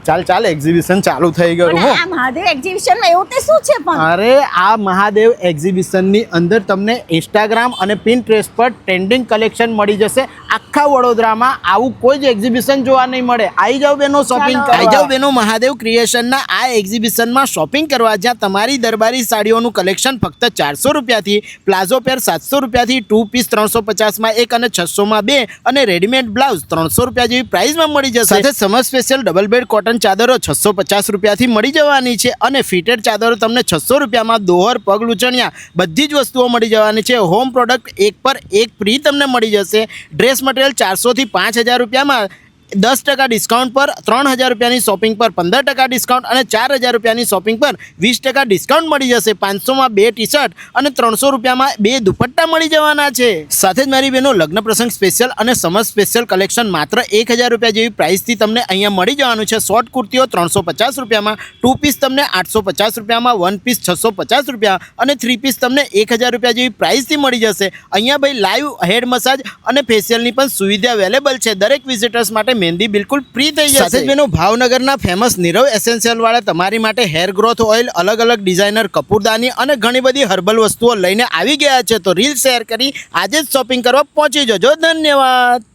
ચાલ ચાલ એક્ઝિબિશન ચાલુ થઈ ગયું પણ હો. આ મહાદેવ એક્ઝિબિશનમાં એવું તે શું છે પણ? અરે આ મહાદેવ એક્ઝિબિશનની અંદર તમને ઇન્સ્ટાગ્રામ અને પિન્ટરેસ્ટ પર ટ્રેન્ડિંગ કલેક્શન મળી જશે. આખા વડોદરામાં આવું કોઈ જ એક્ઝિબિશન જોવા નહીં મળે. આવી જાઓ બેનો શોપિંગ ચાલો. કરવા. આવી જાઓ બેનો મહાદેવ ક્રિએશનના આ એક્ઝિબિશનમાં શોપિંગ કરવા, જ્યાં તમારી દરબારી સાડીઓનું કલેક્શન ફક્ત 400 રૂપિયાથી, પ્લાઝો પેર 700 રૂપિયાથી, 2 પીસ 350માં 1 અને 600માં 2 અને રેડીમેડ બ્લાઉઝ 300 રૂપિયા જેવી પ્રાઇસમાં મળી જશે. સાથે summer special double bed cotton ચાદરો 650 રૂપિયાથી મળી જવાની છે અને ફિટેડ ચાદરો તમને 600 રૂપિયામાં દોહર, પગ લૂંટણિયા બધી જ વસ્તુઓ મળી જવાની છે. હોમ પ્રોડક્ટ એક પર એક ફ્રી તમને મળી જશે. ડ્રેસ મટીરિયલ 400 થી 5000 રૂપિયામાં 10% ડિસ્કાઉન્ટ પર, 3000 રૂપિયાની શોપિંગ પર 15% ડિસ્કાઉન્ટ અને 4000 રૂપિયાની શોપિંગ પર 20% ડિસ્કાઉન્ટ મળી જશે. 500માં 2 ટી શર્ટ અને 300 રૂપિયામાં 2 દુપટ્ટા મળી જવાના છે. સાથે જ મારી બહેનો લગ્ન પ્રસંગ સ્પેશિયલ અને સમર સ્પેશિયલ કલેક્શન માત્ર 1000 રૂપિયા જેવી પ્રાઇસથી તમને અહીંયા મળી જવાનું છે. શોર્ટ કુર્તીઓ 350 રૂપિયામાં, 2 પીસ તમને 850 રૂપિયામાં, 1 પીસ 650 રૂપિયા અને 3 પીસ તમને 1000 રૂપિયા જેવી પ્રાઇસથી મળી જશે. અહીંયા ભાઈ લાઈવ હેડ મસાજ અને ફેશિયલની પણ સુવિધા અવેલેબલ છે. દરેક વિઝિટર્સ માટે મહેંદી બિલકુલ ફ્રી થઈ જશે. સાથે જ બેનો ભાવનગરના ફેમસ નીરવ એસેન્શિયલ વાળા તમારી માટે હેર ગ્રોથ ઓઇલ, અલગ અલગ ડિઝાઇનર કપૂરદાની અને ઘણી બધી હર્બલ વસ્તુઓ લઈને આવી ગયા છે. તો રીલ શેર કરી આજે જ શોપિંગ કરવા પહોંચી જજો. ધન્યવાદ.